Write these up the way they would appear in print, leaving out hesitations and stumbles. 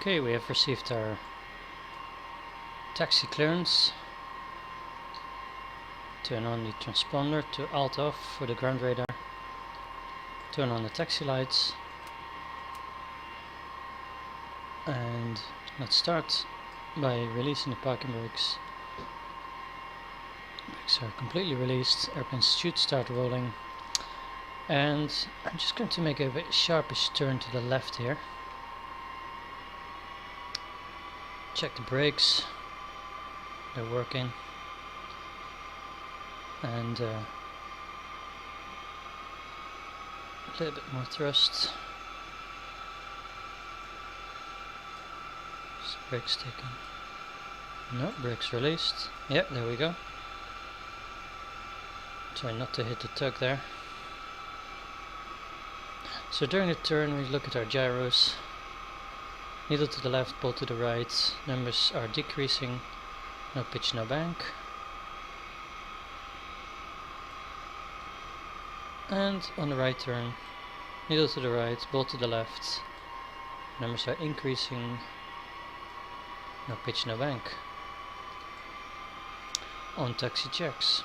Okay, we have received our taxi clearance. Turn on the transponder to alt off for the ground radar. Turn on the taxi lights. And let's start by releasing the parking brakes. Brakes are completely released. Airplane should start rolling. And I'm just going to make a bit sharpish turn to the left here. Check the brakes. They're working. And a little bit more thrust. Is the brakes taken? No, brakes released. Yep, there we go. Try not to hit the tug there. So during the turn we look at our gyros. Needle to the left, bolt to the right. Numbers are decreasing. No pitch, no bank. And on the right turn, needle to the right, bolt to the left. Numbers are increasing. No pitch, no bank. On taxi checks.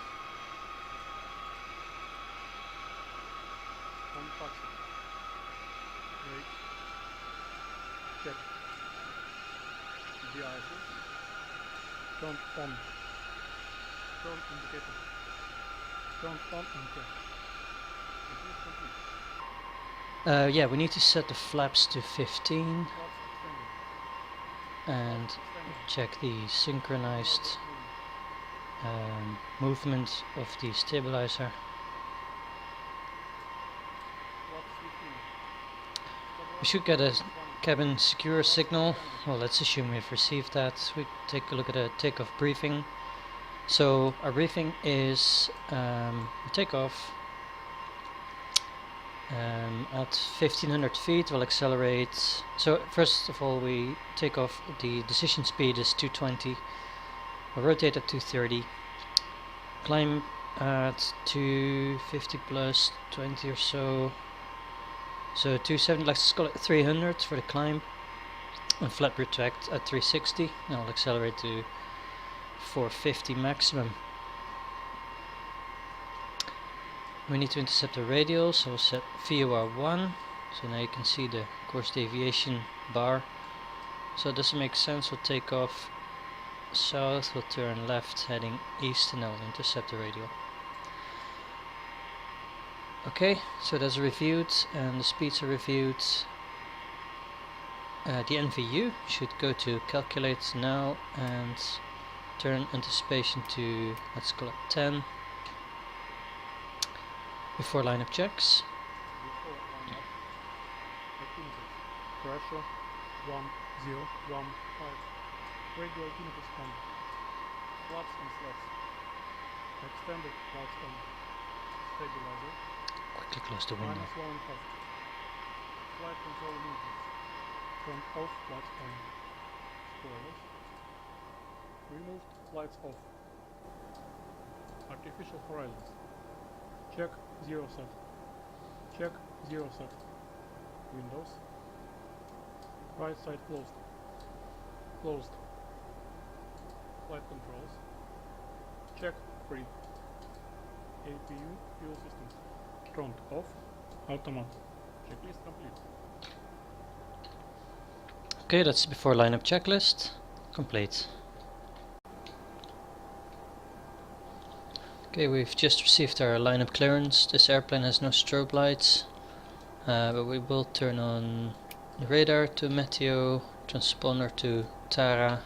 On taxi. Brake. Check. De-icers. Turn on. Turn indicator. Turn on indicator. Yeah, we need to set the flaps to 15 and check the synchronized movement of the stabilizer. We should get a cabin secure signal. Well, let's assume we've received that. We take a look at a takeoff briefing. So our briefing is takeoff at 1500 feet. We'll accelerate. So first of all, we take off. The decision speed is 220. We'll rotate at 230. Climb at 250 plus 20 or so. So 270, let's call it 300 for the climb. And flat retract at 360. Now I'll accelerate to 450 maximum. We need to intercept the radial, so we'll set VOR 1. So now you can see the course deviation bar. So it doesn't make sense. We'll take off south, we'll turn left heading east, and then we'll intercept the radial. Okay, so that's reviewed and the speeds are reviewed. The NVU should go to calculate now and turn anticipation to, let's call it 10. Before lineup checks. Before lineup, pressure 1015. Radio altimeter on. Flaps and slats. Extended flaps on. Stabilizer. Quickly close the window. -1.5. Flight control limiters. Turn off flaps on. Spoilers. Removed flights off. Artificial horizons. Check 0 set. Check 0 set. Windows. Right side closed. Closed. Flight controls. Check 3. APU fuel systems. Turned off. Automatic. Checklist complete. Okay, that's the before lineup checklist. Complete. Okay, we've just received our lineup clearance. This airplane has no strobe lights, but we will turn on the radar to Meteo, transponder to Tara.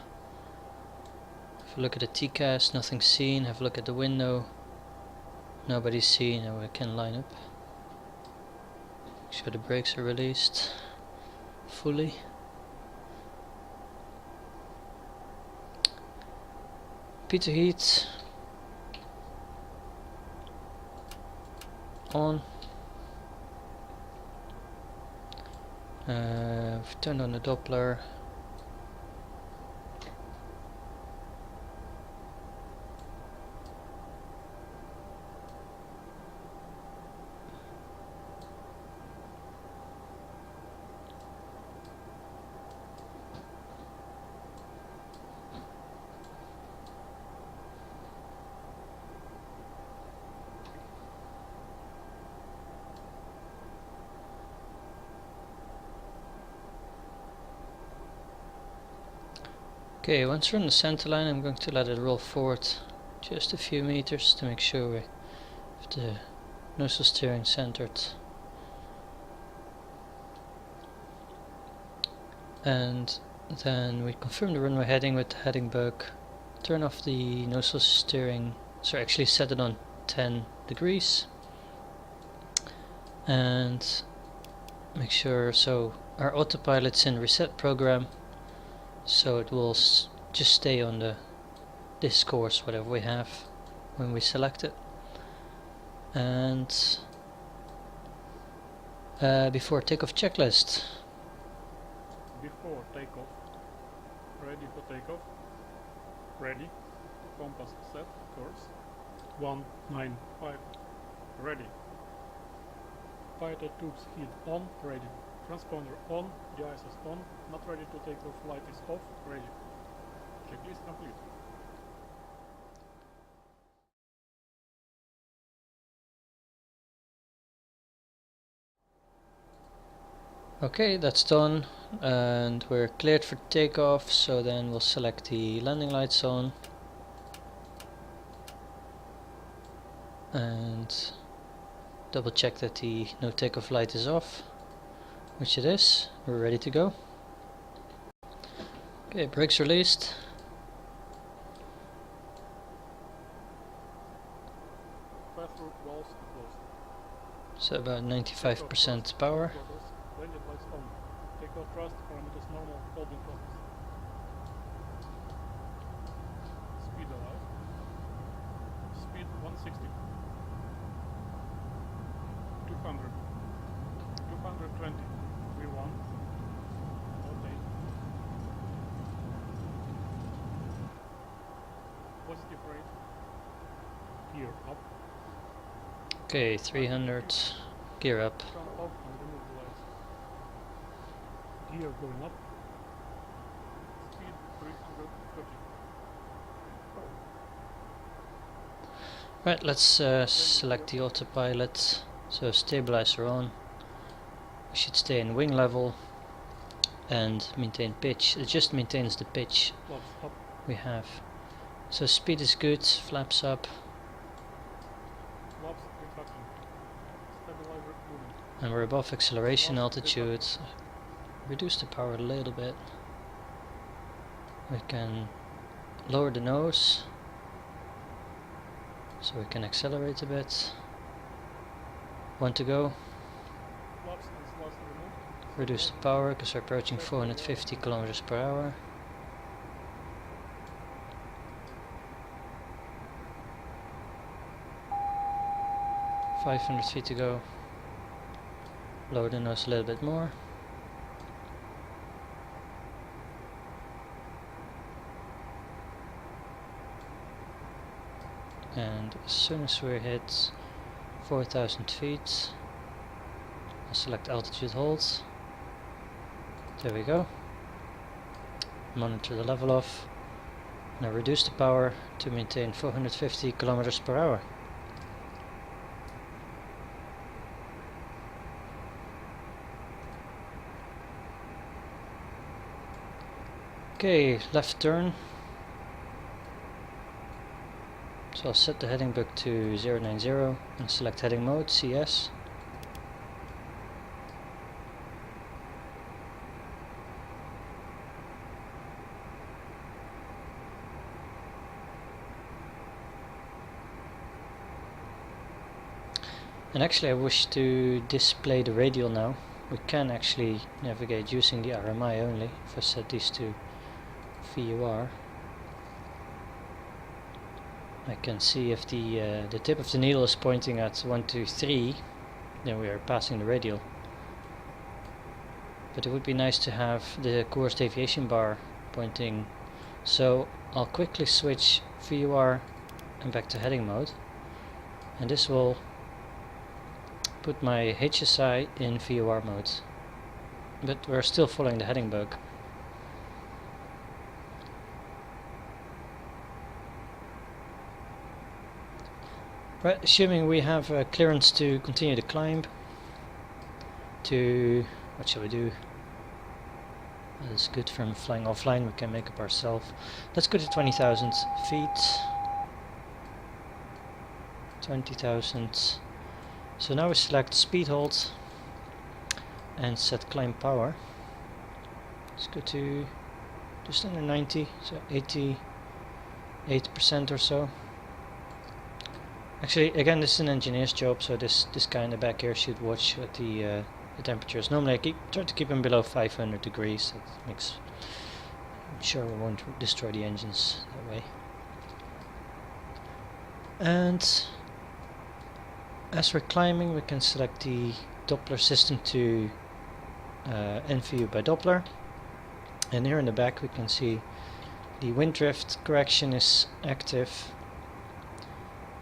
Have a look at the TCAS, nothing seen. Have a look at the window, nobody's seen, and we can line up. Make sure the brakes are released fully. Pitot heat on. We've turned on the Doppler. Okay, once we're on the center line, I'm going to let it roll forward just a few meters to make sure we have the nozzle steering centered. And then we confirm the runway heading with the heading bug, turn off the nozzle steering, so actually set it on 10 degrees, and make sure, so our autopilot's in reset program, so it will just stay on this course, whatever we have when we select it. And before takeoff checklist. Before takeoff, ready for takeoff, ready, compass set, course, 195, ready, fighter tubes heat on, ready, transponder on, de-icers on, not ready to take off, light is off, ready, checklist complete. Okay, that's done, and we're cleared for takeoff, so then we'll select the landing lights on and double check that the no takeoff light is off, which it is. We're ready to go. Okay, brakes released. Pass-through valves closed. So about 95% power. Landing lights on. Takeoff thrust, parameters normal, holding process. Speed allowed. Speed 160. 200. 220. V1. Rotate. Positive rate. Gear up. Okay, 300. Gear up. Turn off and remove the lights. Gear going up. Speed 330. Right, let's select the autopilot. So stabilizer on. We should stay in wing level and maintain pitch. It just maintains the pitch Flaps up. we have. So speed is good, flaps up, Flaps retraction. Stabilizer moving. and we're above acceleration altitude. Reduce the power a little bit. We can lower the nose so we can accelerate a bit. One to go. Flaps and slugs removed. Reduce the power because we're approaching 450 kilometers per hour. .500 feet to go. Lower the nose a little bit more. And as soon as we hit 4,000 feet, I'll select altitude hold. There we go. Monitor the level off. Now reduce the power to maintain 450 kilometers per hour. Okay, left turn. So I'll set the heading book to 090 and select heading mode, CS. And actually I wish to display the radial now. We can actually navigate using the RMI only if I set these to VUR. I can see if the tip of the needle is pointing at 123, then we are passing the radial. But it would be nice to have the course deviation bar pointing, so I'll quickly switch VUR and back to heading mode, and this will put my HSI in VUR mode, but we're still following the heading bug. Right, assuming we have clearance to continue the climb to, what shall we do? That's good from flying offline, we can make up ourselves. Let's go to 20,000 feet. 20,000. So now we select speed hold and set climb power. Let's go to just under 90, so 88% or so. Actually, again, this is an engineer's job, so this guy in the back here should watch what the temperatures. Normally I try to keep them below 500 degrees. That makes, I'm sure we won't destroy the engines that way. And as we're climbing, we can select the Doppler system to NVU by Doppler. And here in the back we can see the wind drift correction is active.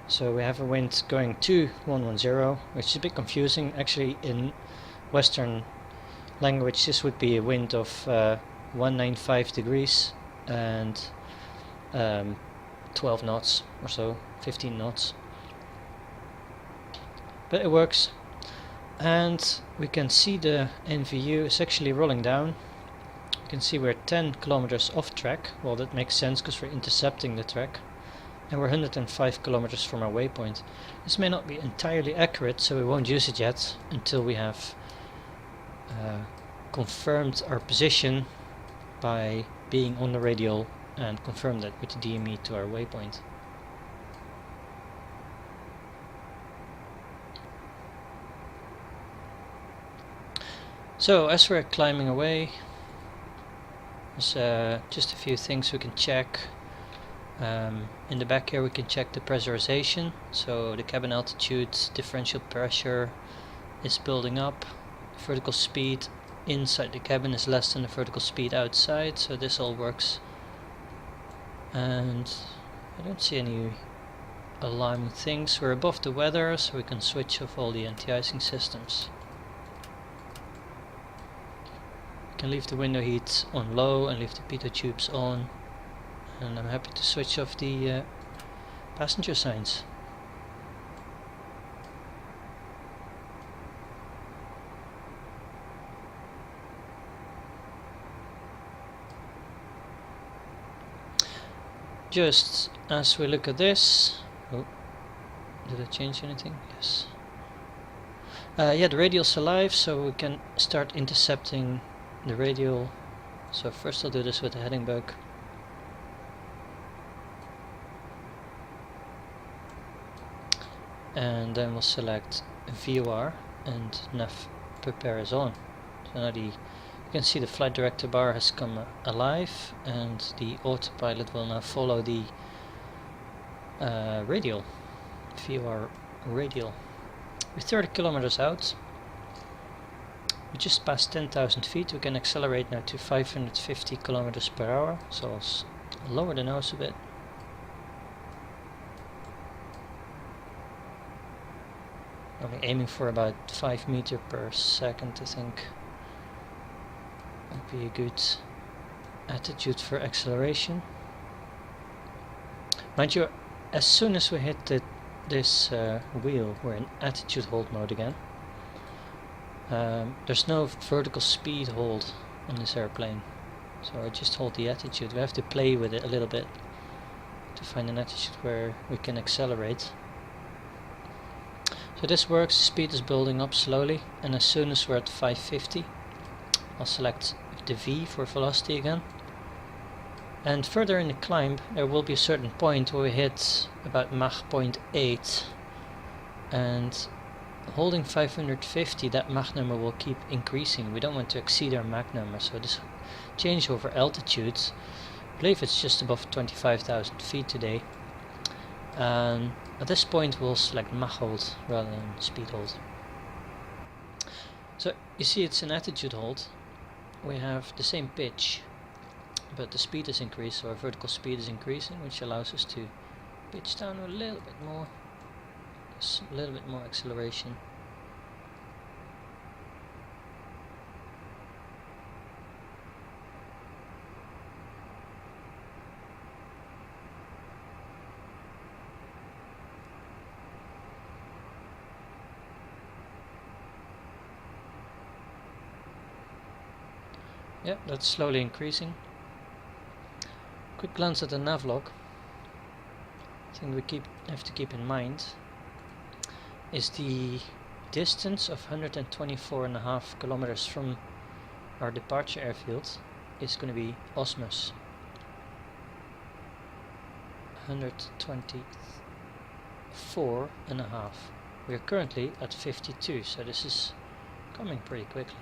So we have a wind going to 110, which is a bit confusing. Actually, in Western language this would be a wind of 195 degrees and 12 knots or so, 15 knots. But it works. And we can see the NVU is actually rolling down. You can see we're 10 kilometers off track. Well, that makes sense because we're intercepting the track. And we're 105 kilometers from our waypoint. This may not be entirely accurate, so we won't use it yet until we have confirmed our position by being on the radial and confirm that with the DME to our waypoint. So as we're climbing away, there's just a few things we can check. In the back here we can check the pressurization, so the cabin altitude, differential pressure is building up. Vertical speed inside the cabin is less than the vertical speed outside, so this all works. And I don't see any alarming things. We're above the weather, so we can switch off all the anti-icing systems. We can leave the window heat on low and leave the pitot tubes on. And I'm happy to switch off the passenger signs. Just as we look at this, oh, did I change anything? Yes. Yeah, the radial's alive, so we can start intercepting the radial. So first I'll do this with the heading bug. And then we'll select VOR and nav prepare is on. So now you can see the flight director bar has come alive, and the autopilot will now follow the radial, VOR radial. We're 30 kilometers out. We just passed 10,000 feet. We can accelerate now to 550 kilometers per hour. So I'll lower the nose a bit. I'm aiming for about 5 meters per second, I think. Would be a good attitude for acceleration. Mind you, as soon as we hit this wheel, we're in attitude hold mode again. There's no vertical speed hold on this airplane, so I just hold the attitude. We have to play with it a little bit to find an attitude where we can accelerate. So this works, speed is building up slowly, and as soon as we're at 550, I'll select the V for velocity again. And further in the climb, there will be a certain point where we hit about Mach 0.8, and holding 550, that Mach number will keep increasing. We don't want to exceed our Mach number, so this change over altitude, I believe it's just above 25,000 feet today. At this point we'll select Mach hold rather than speed hold. So you see it's an attitude hold. We have the same pitch, but the speed is increased, so our vertical speed is increasing, which allows us to pitch down a little bit more. Just a little bit more acceleration. Yeah, that's slowly increasing. Quick glance at the navlog. Thing we have to keep in mind is the distance of 124.5 kilometers from our departure airfield is going to be osmos. 124.5. We are currently at 52, so this is coming pretty quickly.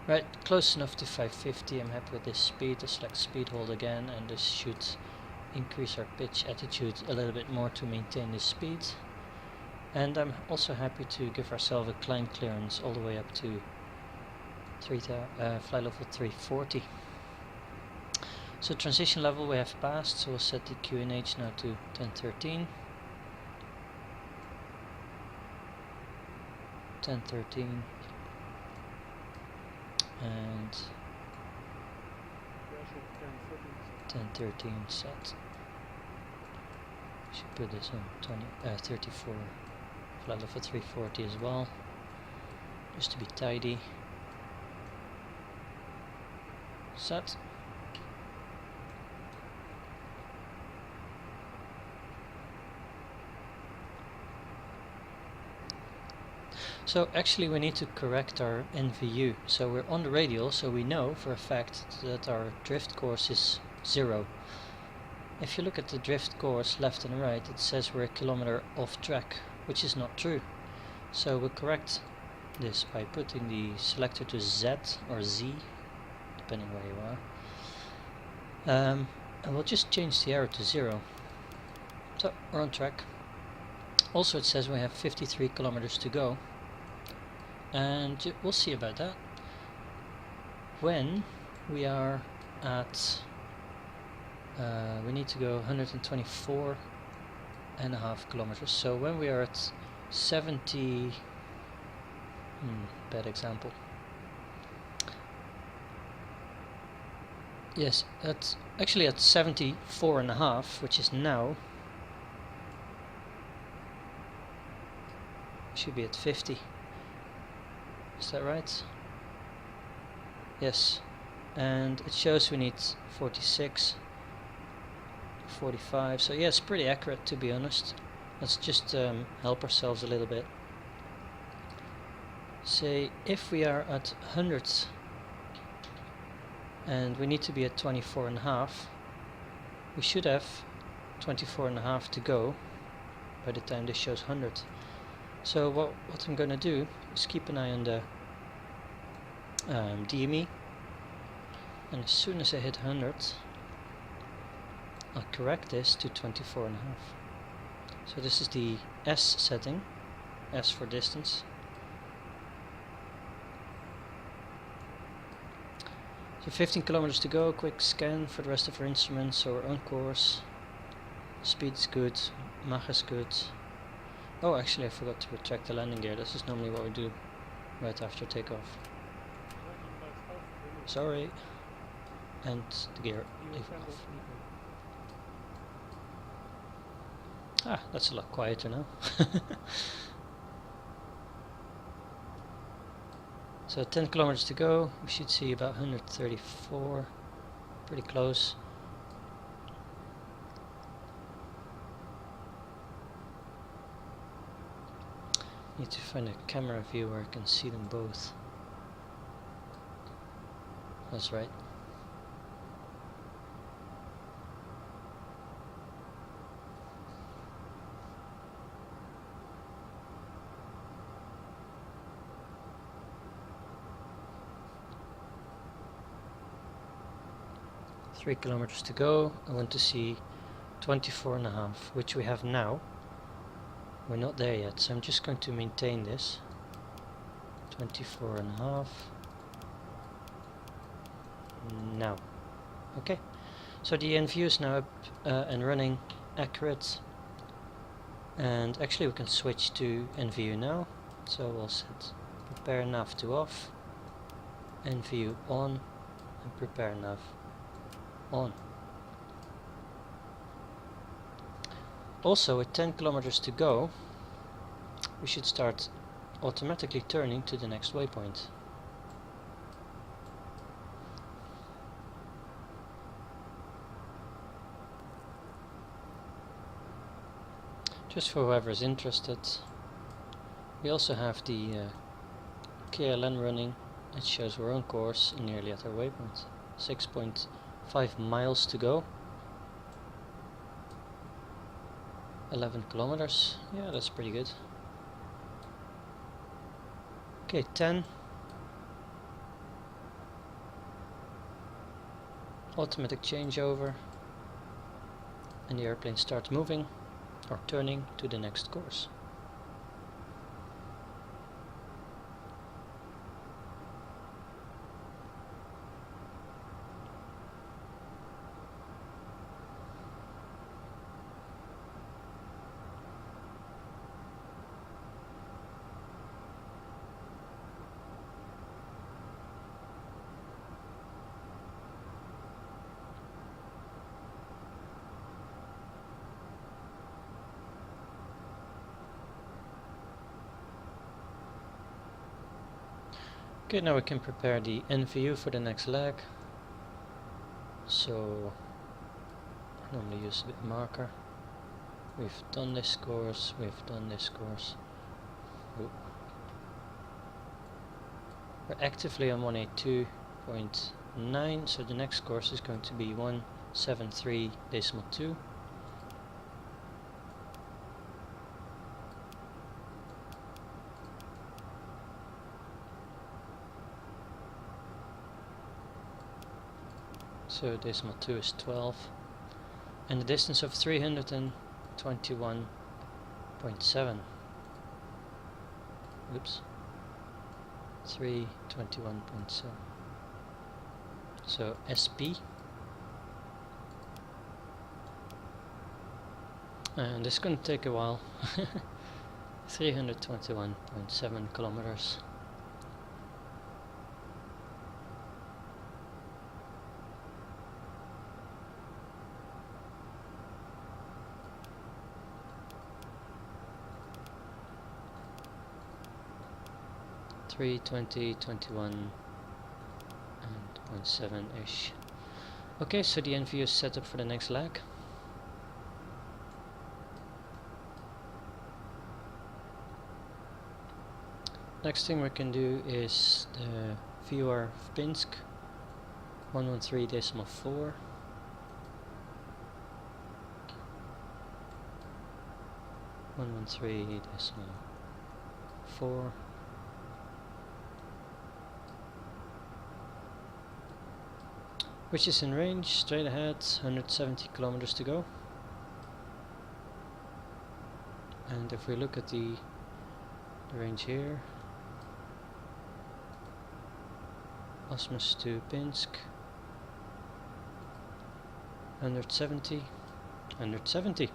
Right, close enough to 550. I'm happy with this speed. I select speed hold again, and this should increase our pitch attitude a little bit more to maintain this speed. And I'm also happy to give ourselves a climb clearance all the way up to flight level 340. So transition level we have passed, so we'll set the QNH now to 1013. 1013. And 1013 set. Should put this on 34 flight level 340 as well, just to be tidy. Set. So actually we need to correct our NVU. So we're on the radial, so we know for a fact that our drift course is 0. If you look at the drift course left and right, it says we're a kilometer off track, which is not true. So we'll correct this by putting the selector to Z or Z, depending where you are. And we'll just change the arrow to 0. So we're on track. Also it says we have 53 kilometers to go. And we'll see about that when we are at we need to go 124.5 kilometers. So when we are at 70 bad example, yes, that's actually at 74.5, which is now, should be at 50. Is that right? Yes. And it shows we need 46, 45. So yeah, it's pretty accurate, to be honest. Let's just help ourselves a little bit. Say if we are at 100 and we need to be at 24.5, we should have 24.5 to go by the time this shows 100. So what I'm going to do is keep an eye on the DME, and as soon as I hit 100 I'll correct this to 24.5. So this is the S setting, S for distance. So 15 kilometers to go, quick scan for the rest of our instruments, so we're on course, speed is good, Mach is good. Oh, actually I forgot to retract the landing gear. This is normally what we do right after takeoff. Sorry. And the gear leave off. Ah, that's a lot quieter now. So 10 kilometers to go. We should see about 134. Pretty close. Need to find a camera view where I can see them both. That's right. Three kilometers to go. I want to see 24.5, which we have now. We're not there yet, so I'm just going to maintain this. 24.5. Now. Okay. So the NVU is now up and running, accurate. And actually we can switch to NVU now. So we'll set prepare nav to off, NVU on, and prepare nav on. Also, with 10 kilometers to go, we should start automatically turning to the next waypoint. just for whoever is interested. We also have the KLN running. It shows we're on course and nearly at our waypoint. 6.5 miles to go. 11 kilometers. Yeah, that's pretty good. Okay, 10. Automatic changeover. And the airplane starts moving or turning to the next course. Okay, now we can prepare the NVU for the next leg. So I normally use a bit marker. We've done this course, we've done this course. Ooh. We're actively on 182.9, so the next course is going to be 173.2. So decimal 2 is 12, and the distance of 321.7. Oops, 321.7. So SP, and this is going to take a while. 321.7 kilometers. Three 20, 21 and 0.7-ish. Okay, so the NVU is set up for the next leg. Next thing we can do is the VOR of Pinsk 113.4. 113.4. Which is in range, straight ahead, 170 kilometers to go. And if we look at the range here, Osmus to Pinsk, 170, 170.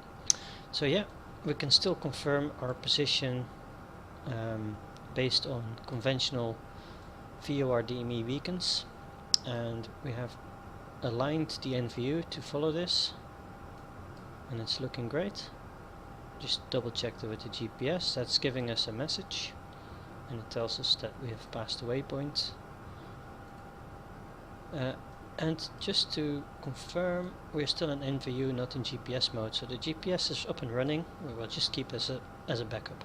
So yeah, we can still confirm our position based on conventional VOR DME beacons, and we have aligned the NVU to follow this, and it's looking great. Just double checked it with the GPS. That's giving us a message, and it tells us that we have passed the waypoint. And just to confirm, we're still in NVU, not in GPS mode, so the GPS is up and running. We will just keep this as a backup.